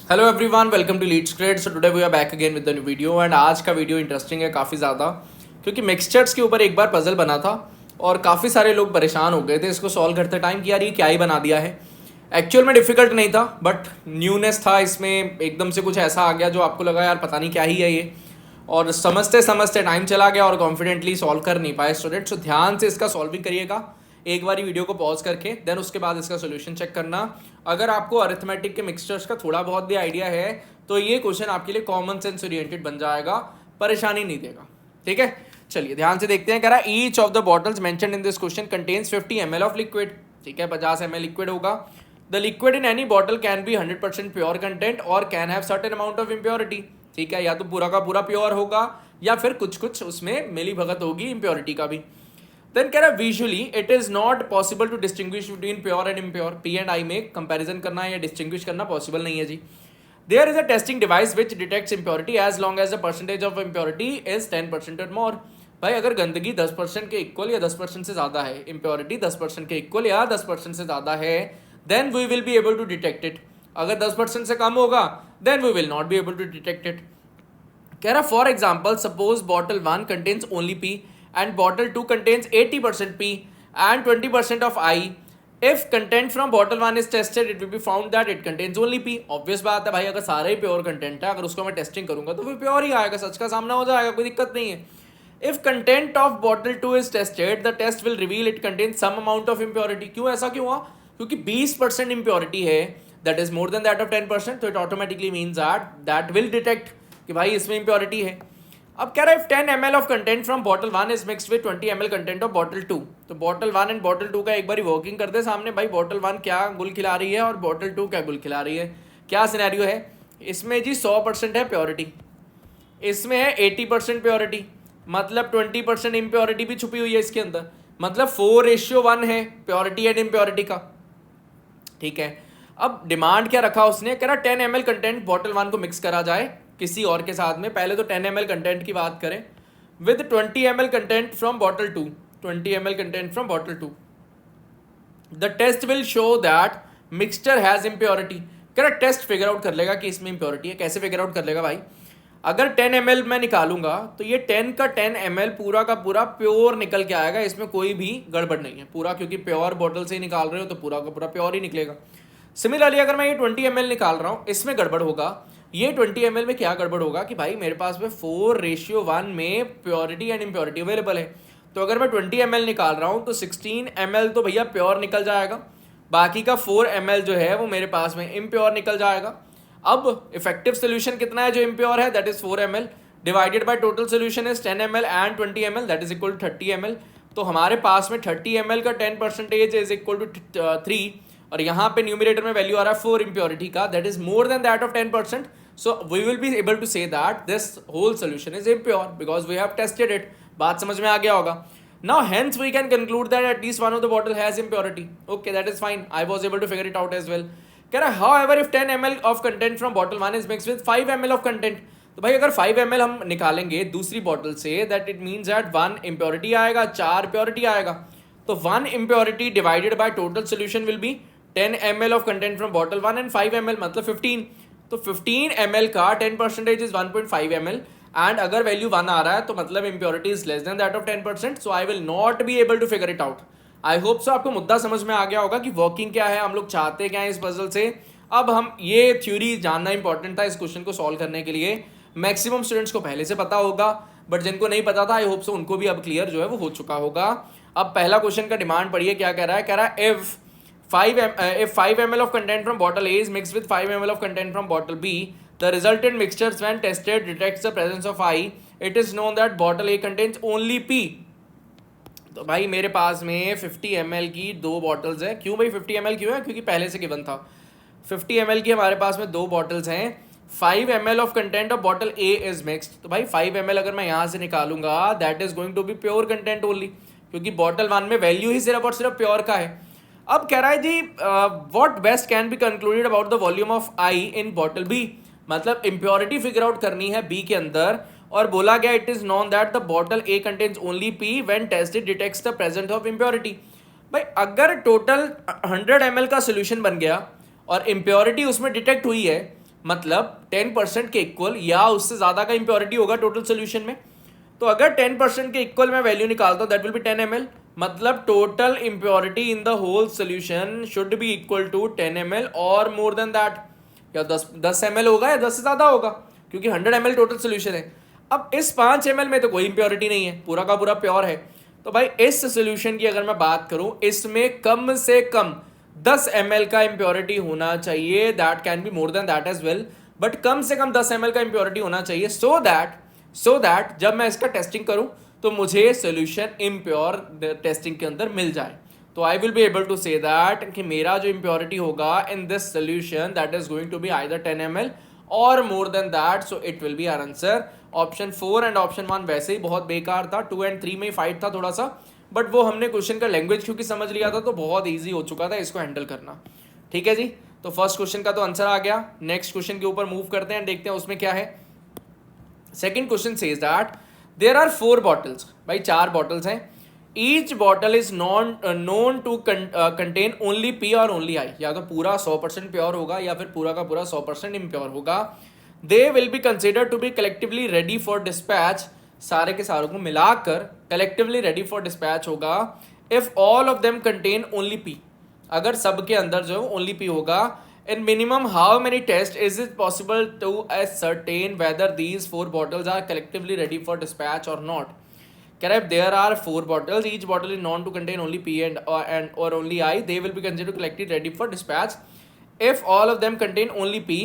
Hello everyone, welcome to Leads Grade. So today we are back again with the new video and आज का video interesting है काफ़ी ज़्यादा, क्योंकि mixtures के ऊपर एक बार पजल बना था और काफ़ी सारे लोग परेशान हो गए थे इसको सॉल्व करते टाइम कि यार ये क्या ही बना दिया है। एक्चुअल में डिफिकल्ट नहीं था, बट न्यूनेस था इसमें, एकदम से कुछ ऐसा आ गया जो आपको लगा यार पता नहीं क्या ही है ये, और समझते समझते टाइम चला गया और कॉन्फिडेंटली सॉल्व कर नहीं पाए स्टूडेंट। सो ध्यान से इसका सॉल्विंग करिएगा एक बार वीडियो को पॉज करके, देन उसके बाद इसका सोल्यूशन चेक करना। अगर आपको अरिथमेटिक के मिक्सचर्स का थोड़ा बहुत भी आइडिया है तो ये क्वेश्चन आपके लिए कॉमन सेंस ओरिएंटेड बन जाएगा, परेशानी नहीं देगा। ठीक है, चलिए ध्यान से देखते हैं। कह रहा है each of the bottles mentioned in this question contains 50 ml of liquid. ठीक है, 50 ml लिक्विड होगा। The liquid in any bottle can be 100% pure content और can have certain amount of impurity. ठीक है, या तो पूरा का पूरा प्योर होगा या फिर कुछ कुछ उसमें मिली भगत होगी इम्प्योरिटी का भी। देन कह रहा है visually it is not possible to distinguish between pure and impure. P and I में कंपैरिजन करना या डिस्टिंग्विश करना पॉसिबल नहीं है जी। There is a testing device which detects impurity as long as the percentage of impurity is 10% और मोर। भाई अगर गंदगी 10% के इक्वल या 10% से ज़्यादा है, इम्प्योरिटी 10% के इक्वल या 10% से ज़्यादा है, then we will be able to detect it. अगर 10% से कम होगा then we will not be able to detect it. कह रहा for example suppose bottle 1 contains only P and bottle 2 contains 80% P and 20% of I. If content from bottle 1 is tested, it will be found that it contains only P. Obvious बात है भाई, अगर सारा ही pure content है, अगर उसको मैं testing करूंगा तो फिर प्योर ही आएगा, सच का सामना हो जाएगा, कोई दिक्कत नहीं है। If content of bottle 2 is tested, the test will reveal it contains some amount of impurity. क्यों ऐसा क्यों हुआ? क्योंकि 20% impurity है, that is more than that of 10%, तो it automatically means that will detect कि भाई इसमें impurity है। अब कह रहा है 10 ml of content from bottle 1 is mixed with 20 ml content of bottle 2। तो बॉटल 1 एंड बॉटल 2 का एक बार वर्किंग करते सामने, भाई बॉटल 1 क्या गुल खिला रही है और बॉटल 2 क्या गुल खिला रही है। क्या सिनेरियो है इसमें जी? 100% है प्योरिटी, इसमें है 80% प्योरिटी, मतलब 20% इम्प्योरिटी भी छुपी हुई है इसके अंदर, मतलब 4:1 है प्योरिटी एंड इम्प्योरिटी का। ठीक है, अब डिमांड क्या रखा उसने? कह रहा 10 ml कंटेंट बॉटल 1 को मिक्स करा जाए किसी और के साथ में। पहले तो 10 ml कंटेंट की बात करें with 20 ml content from bottle 2, 20 ml content from bottle 2। The test will show that mixture has impurity. कह रहा टेस्ट फिगर आउट कर लेगा कि इसमें इम्प्योरिटी है। कैसे फिगर आउट कर लेगा भाई? अगर 10 ml मैं निकालूंगा तो ये 10 का 10 ml पूरा का पूरा प्योर निकल के आएगा, इसमें कोई भी गड़बड़ नहीं है पूरा, क्योंकि प्योर बॉटल से ही निकाल रहे हो तो पूरा का पूरा प्योर ही निकलेगा। सिमिलरली अगर मैं ये 20 ml निकाल रहा हूँ, इसमें गड़बड़ होगा। ये 20 ml में क्या गड़बड़ होगा कि भाई मेरे पास में 4:1 में प्योरिटी एंड इम्प्योरिटी अवेलेबल है, तो अगर मैं 20 ml निकाल रहा हूँ तो 16 ml तो भैया प्योर निकल जाएगा, बाकी का 4 ml जो है वो मेरे पास में इम्प्योर निकल जाएगा। अब इफेक्टिव सोल्यूशन कितना है जो इम्प्योर है? That is 4 ml divided by total solution is 10 ml and 20 ml, that is equal to 30 ml। तो हमारे पास में 30 ml का 10% इज इक्वल टू 3, और यहाँ पे न्यूमरेटर में वैल्यू आ रहा है 4 इम्प्योरिटी का, that is more than that of 10%। So we will be able to say that this whole solution is impure because we have tested it. बात समझ में आ गया होगा? Now hence we can conclude that at least one of the bottle has impurity. Okay, that is fine, I was able to figure it out as well. कह रहा है however if 10 ml of content from bottle 1 is mixed with 5 ml of content. तो भाई अगर 5 ml हम निकालेंगे दूसरी bottle से, that it means that 1 impurity आएगा, 4 प्योरिटी आएगा। तो 1 impurity divided by total solution will be 10 ml of content from bottle 1 and 5 ml, मतलब 15। तो 15 ml का 10% इज 1.5 ml, एंड अगर वैल्यू 1 आ रहा है तो मतलब impurity is less than that of 10%। So I will not be able to figure it out. I hope सो आपको मुद्दा समझ में आ गया होगा कि वर्किंग क्या है, हम लोग चाहते क्या है इस पजल से। अब हम ये थ्योरी जानना इंपॉर्टेंट था इस क्वेश्चन को सॉल्व करने के लिए। मैक्सिमम स्टूडेंट्स को पहले से पता होगा, बट जिनको नहीं पता था आई होप सो उनको भी अब क्लियर जो है वो हो चुका होगा। अब पहला क्वेश्चन का डिमांड पढ़िए क्या कह रहा है। कह रहा है if 5 ml of content from bottle A is mixed with 5 ml of content from bottle B, the resultant mixtures when tested detects the presence of I. It is known that bottle A contains only P. तो भाई मेरे पास में 50 ml की दो bottles हैं। क्यों भाई 50 ml क्यों है? क्योंकि पहले से गिवन था 50 ml की हमारे पास में दो बॉटल्स हैं। 5 ml of content of bottle A is mixed. तो भाई 5 ml अगर मैं यहाँ से निकालूंगा that is going to be pure content only, क्योंकि बॉटल 1 में वैल्यू ही सिर्फ और सिर्फ प्योर का है। अब कह रहा है जी what best can be concluded about the volume of I in bottle B, मतलब इम्प्योरिटी फिगर आउट करनी है बी के अंदर, और बोला गया it is known that the bottle A contains only P when tested detects the presence of impurity. भाई अगर टोटल 100 ml का सोल्यूशन बन गया और इम्प्योरिटी उसमें डिटेक्ट हुई है, मतलब 10% के इक्वल या उससे ज़्यादा का इम्प्योरिटी होगा टोटल सोल्यूशन में। तो अगर 10% के इक्वल मैं वैल्यू निकालता हूँ दैट विल बी 10 ml, मतलब total impurity in the whole solution should be equal to 10 ml और मोर देन दैट, या 10 ml होगा या 10 से ज़्यादा होगा, क्योंकि 100 ml टोटल सोल्यूशन है। अब इस 5 ml में तो कोई इम्प्योरिटी नहीं है, पूरा का पूरा प्योर है। तो भाई इस सोल्यूशन की अगर मैं बात करूं, इसमें कम से कम 10 ml का इम्प्योरिटी होना चाहिए, that can be more than that as well, but कम से कम 10 ml का इम्प्योरिटी होना चाहिए सो दैट जब मैं इसका टेस्टिंग करूं तो मुझे सोल्यूशन इम्प्योर टेस्टिंग के अंदर मिल जाए। तो I will be able to say that कि मेरा जो इम्प्योरिटी होगा in this solution that is going to be either 10 ml और more than that, so it will be our answer. Option 4 and option 1 वैसे ही बहुत बेकार था, 2 एंड 3 में फाइट था थोड़ा सा, बट वो हमने क्वेश्चन का लैंग्वेज क्योंकि समझ लिया था तो बहुत ईजी हो चुका था इसको हैंडल करना। ठीक है जी, तो फर्स्ट क्वेश्चन का तो आंसर आ गया। नेक्स्ट क्वेश्चन के ऊपर मूव करते हैं, देखते हैं उसमें क्या है। Second question says that there are 4 bottles, भाई 4 बॉटल्स हैं, each bottle is known to contain only P और ओनली आई, या तो पूरा 100% प्योर होगा या फिर पूरा का पूरा 100% इम्प्योर होगा। They will be consider to be collectively ready for dispatch, सारे के सारों को मिलाकर कलेक्टिवली रेडी फॉर डिस्पैच होगा। If all of them contain only P, अगर सबके अंदर जो ओनली पी होगा, in minimum how many tests is it possible to ascertain whether these 4 bottles are collectively ready for dispatch or not? कह रहा है there are 4 bottles, each bottle is known to contain only P or only I, they will be considered collectively ready for dispatch. If all of them contain only P,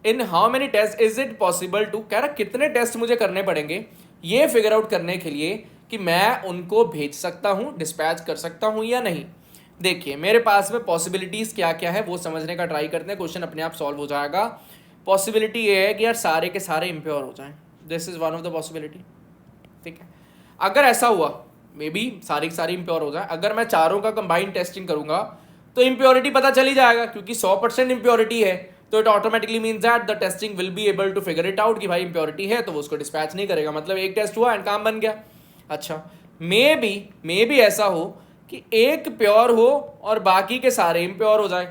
in how many tests is it possible to, कह रहा कितने test मुझे करने पड़ेंगे ये figure out करने के लिए कि मैं उनको भेज सकता हूँ, डिस्पैच कर सकता हूँ या नहीं। देखिए मेरे पास में पॉसिबिलिटीज़ क्या क्या है वो समझने का ट्राई करते हैं, क्वेश्चन अपने आप सॉल्व हो जाएगा। पॉसिबिलिटी ये है कि यार सारे के सारे इम्प्योर हो जाएं, this is one of the possibility. ठीक है, अगर ऐसा हुआ मे बी सारी की सारी इम्प्योर हो जाए, अगर मैं चारों का कंबाइंड टेस्टिंग करूंगा तो इम्प्योरिटी पता चली जाएगा, क्योंकि 100% इम्प्योरिटी है तो it automatically means that the testing will be able to figure it out कि भाई इम्प्योरिटी है, तो वो उसको डिस्पैच नहीं करेगा, मतलब एक टेस्ट हुआ एंड काम बन गया। अच्छा, मे बी ऐसा हो कि एक प्योर हो और बाकी के सारे इम्प्योर हो जाए,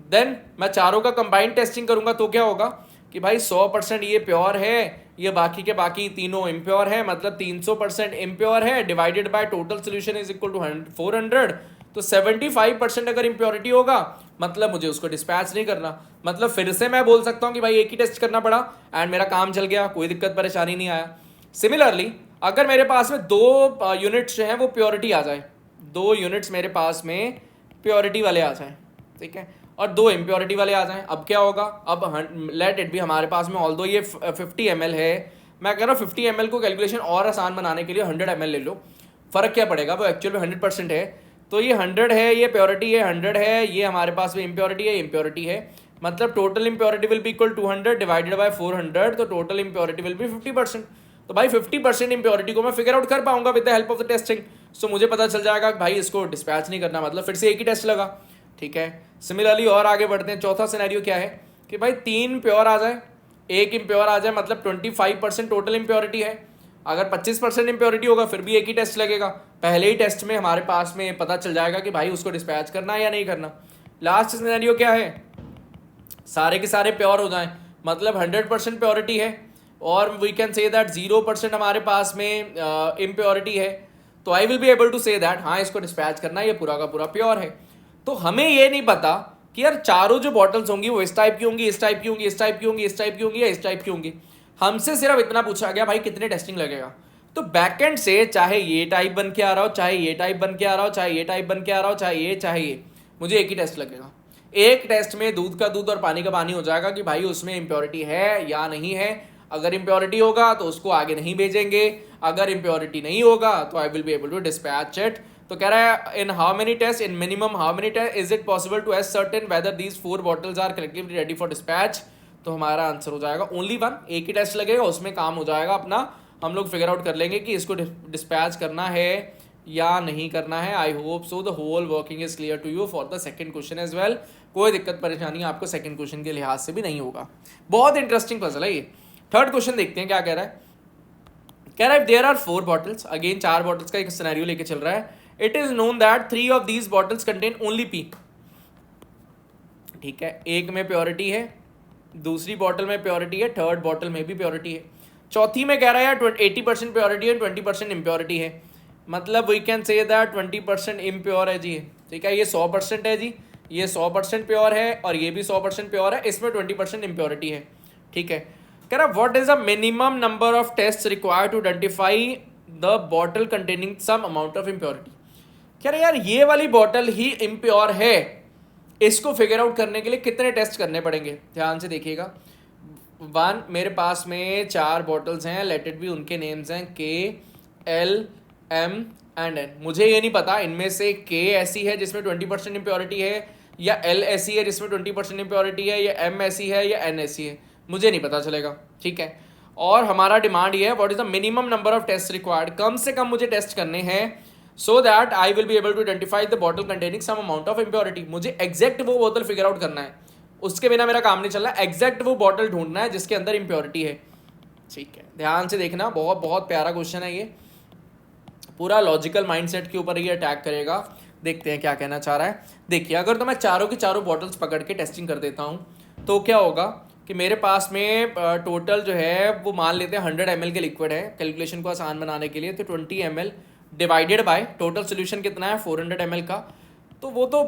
देन मैं चारों का कंबाइंड टेस्टिंग करूंगा तो क्या होगा कि भाई 100% ये प्योर है, ये बाकी के बाकी तीनों इम्प्योर है, मतलब 300% इम्प्योर है, divided by total solution is equal to 400, तो 75% अगर इम्प्योरिटी होगा मतलब मुझे उसको डिस्पैच नहीं करना, मतलब फिर से मैं बोल सकता हूँ कि भाई एक ही टेस्ट करना पड़ा एंड मेरा काम चल गया, कोई दिक्कत परेशानी नहीं आया। सिमिलरली अगर मेरे पास में 2 यूनिट्स जो हैं वो प्योरिटी आ जाए, 2 यूनिट्स मेरे पास में प्योरिटी वाले आ जाएं, ठीक है, और 2 इम्प्योरिटी वाले आ जाएं, अब क्या होगा, अब लेट इट भी हमारे पास में ऑल्दो ये 50 ml है, मैं कह रहा हूँ 50 ml को कैलकुलेशन और आसान बनाने के लिए 100 ml ले लो, फ़र्क क्या पड़ेगा, वो एक्चुअल में 100% है, तो ये 100 है, ये प्योरिटी है 100 है, ये हमारे पास में इम्प्योरिटी है, इम्प्योरिटी है, मतलब total impurity will be equal 200 divided by 400, तो टोटल इम्प्योरिटी विल बी 50%। तो भाई 50% इम्प्योरिटी को मैं फिगर आउट कर पाऊंगा with the help of the testing, so मुझे पता चल जाएगा कि भाई इसको डिस्पैच नहीं करना, मतलब फिर से एक ही टेस्ट लगा। ठीक है, सिमिलरली और आगे बढ़ते हैं, चौथा सिनेरियो क्या है कि भाई 3 प्योर आ जाए, 1 इम्प्योर आ जाए, मतलब 25% टोटल इम्प्योरिटी है, अगर 25% इम्प्योरिटी होगा फिर भी एक ही टेस्ट लगेगा, पहले ही टेस्ट में हमारे पास में पता चल जाएगा कि भाई उसको डिस्पैच करना है या नहीं करना। लास्ट सिनेरियो क्या है, सारे के सारे प्योर हो जाएं, मतलब 100% प्योरिटी है और वी कैन से दैट 0% हमारे पास में इम्प्योरिटी है, तो I will be able to say that हाँ इसको डिस्पैच करना है, ये पूरा का पूरा प्योर है। तो हमें ये नहीं पता कि यार चारों जो बॉटल्स होंगी वो इस टाइप की होंगी, इस टाइप की होंगी, इस टाइप की होंगी, इस टाइप की होंगी या इस टाइप की होंगी, हमसे सिर्फ इतना पूछा गया भाई कितने टेस्टिंग लगेगा। तो बैकएंड से चाहे ये टाइप बन के आ रहा हो, चाहे ये टाइप बन के आ रहा हो, चाहे ये टाइप बन के आ रहा हो, चाहे ये, मुझे एक ही टेस्ट लगेगा, एक टेस्ट में दूध का दूध और पानी का पानी हो जाएगा कि भाई उसमें इम्प्योरिटी है या नहीं है। अगर इम्प्योरिटी होगा तो उसको आगे नहीं भेजेंगे, अगर इम्प्योरिटी नहीं होगा तो I will be able to dispatch it. तो कह रहा है in how many test, in minimum how many test is it possible to ascertain whether these 4 bottles are collectively ready for dispatch. तो हमारा आंसर हो जाएगा ओनली 1, एक ही test लगेगा, उसमें काम हो जाएगा अपना, हम लोग फिगर आउट कर लेंगे कि इसको डिस्पैच करना है या नहीं करना है। I hope so the whole working is clear to you for the second question as well. कोई दिक्कत परेशानी आपको सेकंड क्वेश्चन के लिहाज से भी नहीं होगा, बहुत इंटरेस्टिंग पजल है ये। थर्ड क्वेश्चन देखते हैं क्या कह रहा है, कह रहा है there are 4 bottles, again 4 bottles का एक सिनेरियो लेके चल रहा है। It is known that 3 of these bottles contain only P, ठीक है, एक में प्योरिटी है दूसरी बॉटल में प्योरिटी है, थर्ड बॉटल में भी प्योरिटी है, चौथी में कह रहा है यार 80% प्योरिटी है, 20% इम्प्योरिटी है, मतलब we can say that 20% impure है जी। ठीक है, ये 100% है जी, ये 100% प्योर है और ये भी 100% प्योर है, इसमें 20% इम्प्योरिटी है। ठीक है, कह रहा what is the minimum number of test required to identify the bottle containing some amount of impurity. कह रहा यार ये वाली बॉटल ही इम्प्योर है, इसको फिगर आउट करने के लिए कितने टेस्ट करने पड़ेंगे। ध्यान से देखिएगा, वन, मेरे पास में 4 बॉटल्स हैं, लेट इट बी, उनके नेम्स हैं के, एल, एम एंड एन। मुझे ये नहीं पता इनमें से के ऐसी है जिसमें 20% इम्प्योरिटी है, या एल ऐसी है जिसमें 20% इम्प्योरिटी है, या एम ऐसी है, या एन ऐसी है, मुझे नहीं पता चलेगा। ठीक है, और हमारा डिमांड ये है what is the minimum number of test required, कम से कम मुझे टेस्ट करने हैं so that I will be able to identify the bottle containing some amount of impurity. मुझे एग्जैक्ट वो बोतल फिगर आउट करना है, उसके बिना मेरा काम नहीं चल रहा, एग्जैक्ट वो बॉटल ढूंढना है जिसके अंदर इम्प्योरिटी है। ठीक है, ध्यान से देखना, बहुत बहुत प्यारा क्वेश्चन है ये, पूरा लॉजिकल माइंडसेट के ऊपर ये अटैक करेगा। देखते हैं क्या कहना चाह रहा है। देखिए, अगर तो मैं चारों की चारों बॉटल्स पकड़ के टेस्टिंग कर देता हूँ तो क्या होगा कि मेरे पास में टोटल जो है वो मान लेते हैं 100 ml के लिक्विड है, कैलकुलेशन को आसान बनाने के लिए, तो 20 ml divided by total solution कितना है 400 ml का, तो वो तो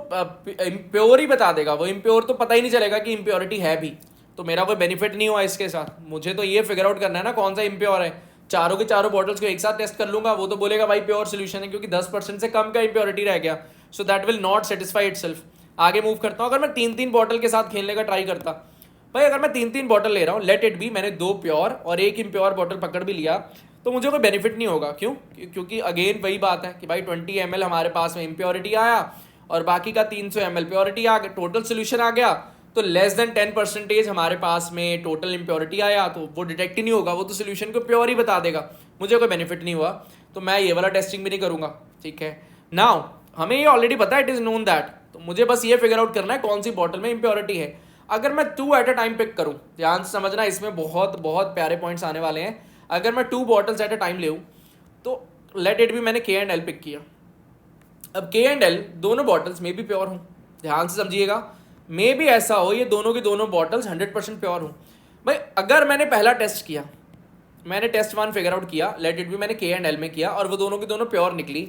इम्प्योर ही बता देगा, वो इम्प्योर तो पता ही नहीं चलेगा कि इम्प्योरिटी है भी, तो मेरा कोई बेनिफिट नहीं हुआ इसके साथ। मुझे तो ये फिगर आउट करना है ना कौन सा इम्प्योर है, चारों के चारों बॉटल्स को एक साथ टेस्ट कर लूंगा, वो तो बोलेगा भाई प्योर सोल्यूशन है क्योंकि 10% से कम का इम्प्योरिटी रह गया, so that will not satisfy itself. आगे मूव करता हूँ, अगर मैं 3-3 बॉटल के साथ खेलने का ट्राई करता, भाई अगर मैं 3-3 बॉटल ले रहा हूँ, लेट इट बी मैंने 2 प्योर और 1 इम्प्योर बॉटल पकड़ भी लिया, तो मुझे कोई बेनिफिट नहीं होगा। क्यों? क्योंकि अगेन वही बात है कि भाई 20 ml हमारे पास में इम्प्योरिटी आया और बाकी का 300 ml प्योरिटी आ गया, टोटल सोल्यूशन आ गया, तो लेस देन 10% हमारे पास में टोटल इम्प्योरिटी आया, तो वो डिटेक्ट ही नहीं होगा, वो तो सोल्यूशन को प्योर ही बता देगा, मुझे कोई बेनिफिट नहीं हुआ, तो मैं ये वाला टेस्टिंग भी नहीं करूंगा। ठीक है, नाउ हमें ये ऑलरेडी पता है, इट इज नोन दैट, तो मुझे बस ये फिगर आउट करना है कौन सी बॉटल में इम्प्योरिटी है। अगर मैं 2 एट अ टाइम पिक करूं, ध्यान से समझना, इसमें बहुत बहुत प्यारे पॉइंट्स आने वाले हैं। अगर मैं 2 बॉटल्स एट अ टाइम ले तो लेट इट भी मैंने के एंड एल पिक किया, अब के एंड एल दोनों बॉटल्स में भी प्योर हूँ, ध्यान से समझिएगा, मे भी ऐसा हो ये दोनों की दोनों बॉटल्स 100% प्योर हूँ। भाई अगर मैंने पहला टेस्ट किया, मैंने टेस्ट 1 फिगर आउट किया, लेट इट भी मैंने के एंड एल में किया और वो दोनों की दोनों प्योर निकली,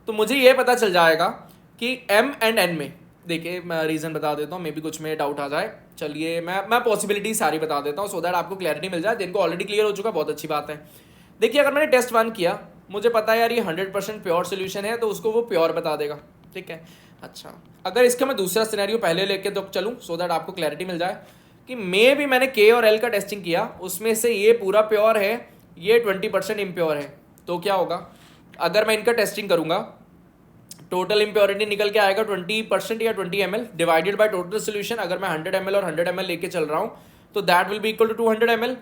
तो मुझे ये पता चल जाएगा कि एम एंड एन में, देखिए मैं रीज़न बता देता हूँ, मे बी कुछ में डाउट आ जाए, चलिए मैं पॉसिबिलिटी सारी बता देता हूँ सो दैट आपको क्लैरिटी मिल जाए, जिनको ऑलरेडी क्लियर हो चुका बहुत अच्छी बात है। देखिए, अगर मैंने टेस्ट 1 किया, मुझे पता है यार ये 100% प्योर सोल्यूशन है, तो उसको वो प्योर बता देगा। ठीक है, अच्छा अगर इसका मैं दूसरा सिनेरियो पहले लेके तो चलूँ सो दैट आपको क्लैरिटी मिल जाए कि मे भी मैंने के और एल का टेस्टिंग किया, उसमें से ये पूरा प्योर है, ये 20% इम्प्योर है, तो क्या होगा, अगर मैं इनका टेस्टिंग करूँगा, टोटल इम्प्योरिटी निकल के आएगा 20% या 20 ml divided by total solution. अगर मैं 100 ml और 100 ml लेके चल रहा हूँ तो that will be equal to 200 ml,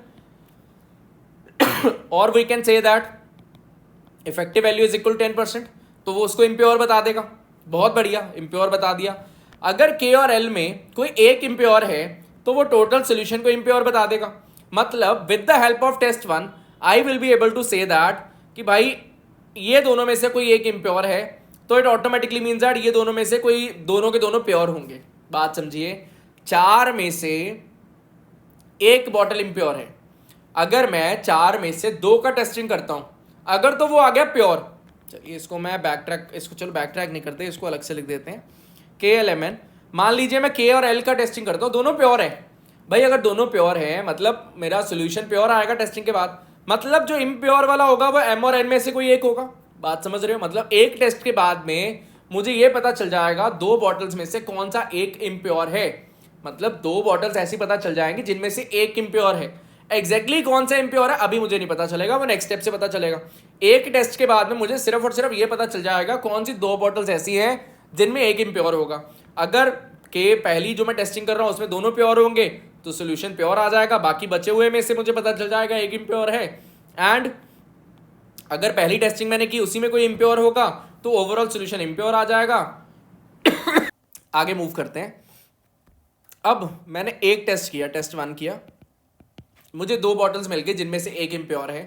और we can say that effective value is equal 10%, तो वो उसको इम्प्योर बता देगा। बहुत बढ़िया, इम्प्योर बता दिया। अगर के और एल में कोई एक इम्प्योर है तो वो टोटल सोल्यूशन को इम्प्योर बता देगा, मतलब with the help of test 1 I will be able to say that कि भाई ये दोनों में से कोई एक इम्प्योर है, तो इट ऑटोमेटिकली मीन्स दैट ये दोनों में से कोई दोनों के दोनों प्योर होंगे। बात समझिए, 4 में से एक बॉटल इम्प्योर है, अगर मैं 4 में से 2 का टेस्टिंग करता हूं, अगर तो वो आ गया प्योर, चलिए इसको मैं बैक ट्रैक, इसको चलो बैक ट्रैक नहीं करते, इसको अलग से लिख देते हैं, के एल एम एन। मान लीजिए मैं के और एल का टेस्टिंग करता हूं, दोनों प्योर है, भाई अगर दोनों प्योर है मतलब मेरा सोल्यूशन प्योर आएगा टेस्टिंग के बाद, मतलब जो इम्प्योर वाला होगा वो एम और एन में से कोई एक होगा। बात समझ रहे हो, मतलब एक टेस्ट के बाद में मुझे ये पता चल जाएगा 2 बॉटल्स में से कौन सा एक इम्प्योर है, मतलब 2 बॉटल्स ऐसी पता चल जाएंगी जिनमें से एक इम्प्योर है। एग्जैक्टली कौन सा इम्प्योर है अभी मुझे नहीं पता चलेगा, वो नेक्स्ट स्टेप से पता चलेगा। एक टेस्ट के बाद में मुझे सिर्फ और सिर्फ ये पता चल जाएगा कौन सी 2 बॉटल्स ऐसी हैं जिनमें एक इम्प्योर होगा। अगर के पहली जो मैं टेस्टिंग कर रहा हूँ उसमें दोनों प्योर होंगे तो सोल्यूशन प्योर आ जाएगा, बाकी बचे हुए में से मुझे पता चल जाएगा एक इम्प्योर है, एंड अगर पहली टेस्टिंग मैंने की उसी में कोई इम्प्योर होगा तो ओवरऑल सोल्यूशन इम्प्योर आ जाएगा। आगे मूव करते हैं। अब मैंने एक टेस्ट किया, टेस्ट 1 किया, मुझे 2 बॉटल्स मिल गई जिनमें से एक इम्प्योर है।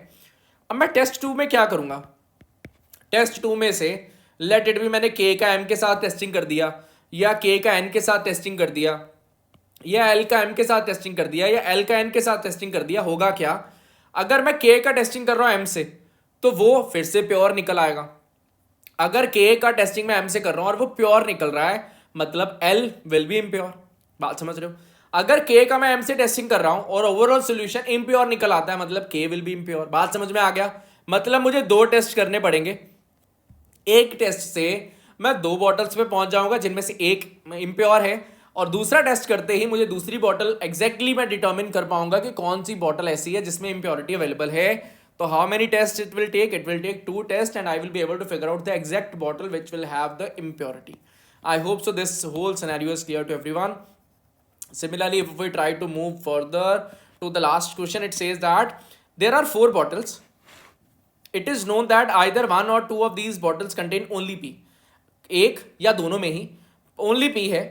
अब मैं टेस्ट 2 में क्या करूंगा, टेस्ट 2 में से लेट इट भी मैंने के का एम के साथ टेस्टिंग कर दिया या के का एन के साथ टेस्टिंग कर दिया, या एल का एम के साथ टेस्टिंग कर दिया या एल का एन के साथ टेस्टिंग कर दिया, होगा क्या? अगर मैं के का टेस्टिंग कर रहा हूं एम से तो वो फिर से प्योर निकल आएगा। अगर के का टेस्टिंग मैं एम से कर रहा हूं और वो प्योर निकल रहा है, मतलब एल विल बी इम्प्योर। बात समझ रहे हो? अगर के का मैं एम से टेस्टिंग कर रहा हूं और ओवरऑल सोल्यूशन इम्प्योर निकल आता है, मतलब के विल बी इम्प्योर। बात समझ में आ गया? मतलब मुझे दो टेस्ट करने पड़ेंगे। एक टेस्ट से मैं दो बॉटल्स पे पहुंच जाऊंगा जिनमें से एक इम्प्योर है, और दूसरा टेस्ट करते ही मुझे दूसरी बॉटल एग्जैक्टली मैं डिटर्मिन कर पाऊंगा कि कौन सी बॉटल ऐसी है जिसमें इम्प्योरिटी अवेलेबल है। तो how many test it will take? It will take 2 test and I will be able to figure out the exact bottle which will have the impurity. I hope so this whole scenario is clear to everyone. Similarly, if we try to move further to the last question, it says that there are 4 bottles. It is known that either one or two of these bottles contain only P. एक या दोनों में ही only P है,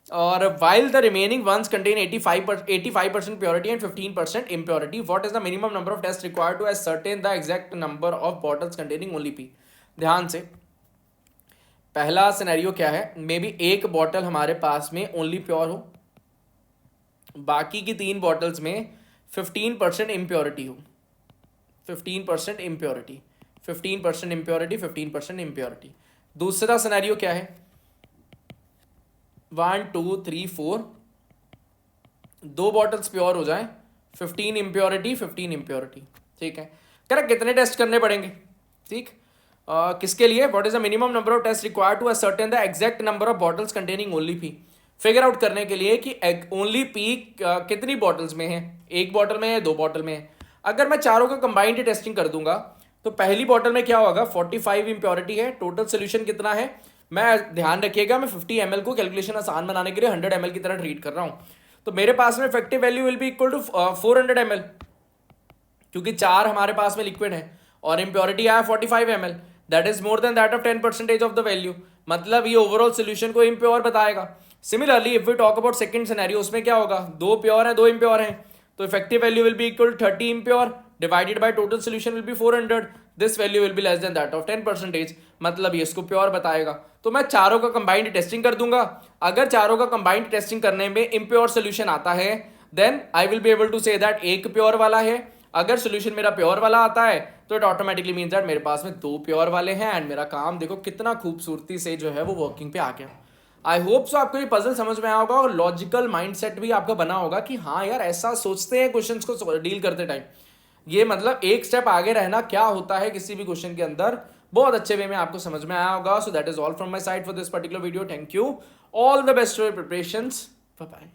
और while the remaining ones contain 85% purity and 15% impurity. What is the minimum number of tests required to ascertain the exact number of bottles containing only P? ध्यान से, पहला scenario क्या है? मे बी एक bottle हमारे पास में ओनली प्योर हो, बाकी की 3 बॉटल्स में 15% इम्प्योरिटी हो। 15% इम्प्योरिटी, 15% इम्प्योरिटी, 15% इम्प्योरिटी। दूसरा सिनेरियो क्या है? 1 2 3 4, दो बॉटल्स प्योर हो जाए, 15 इम्प्योरिटी, 15 इम्प्योरिटी। ठीक है, करेक्ट। कितने टेस्ट करने पड़ेंगे? ठीक, किसके लिए? What is the minimum number of test required to ascertain the exact number of bottles containing only P? Figure out करने के लिए कि ओनली पी कितनी बॉटल्स में है, एक बॉटल में है, दो बॉटल में है। अगर मैं चारों का कंबाइंड टेस्टिंग कर दूंगा तो पहली बॉटल में क्या होगा? 45 इंप्योरिटी है। टोटल सोल्यूशन कितना है? मैं ध्यान रखिएगा, मैं 50 ml को कैलकुलेशन आसान बनाने के लिए 100 ml की तरह ट्रीट कर रहा हूं, तो मेरे पास में effective value will be equal to 400 ml, क्योंकि 4 हमारे पास में लिक्विड है और इम्प्योरिटी आया 45 ml, that is more than that of 10% of the value, मतलब ये ओवरऑल सोल्यूशन को इम्प्योर बताएगा। Similarly if we talk about second scenario, उसमें क्या होगा? दो प्योर है, दो इम्प्योर है, तो effective value will be equal to 30 impure divided by total solution will be 400, this value will be less than that of 10%, मतलब ये इसको प्योर बताएगा। तो मैं चारों का कंबाइंड टेस्टिंग कर दूंगा। अगर चारों का कंबाइंड टेस्टिंग करने में इम्प्योर सोल्यूशन आता है, then I will be able to say that एक प्योर वाला है। अगर सोल्यूशन मेरा प्योर वाला आता है तो इट ऑटोमेटिकली मीन्स दैट मेरे पास में दो प्योर वाले हैं, एंड मेरा काम देखो कितना खूबसूरती से जो है वो वर्किंग पे आ गया। आई होप सो आपको ये पजल समझ में आया होगा और लॉजिकल माइंडसेट भी आपका बना होगा कि हाँ यार ऐसा सोचते हैं क्वेश्चंस को डील करते टाइम। ये मतलब एक स्टेप आगे रहना क्या होता है किसी भी क्वेश्चन के अंदर, बहुत अच्छे वे में आपको समझ में आया होगा। So that is all from my side for this particular video. Thank you, all the best for your preparations, bye bye.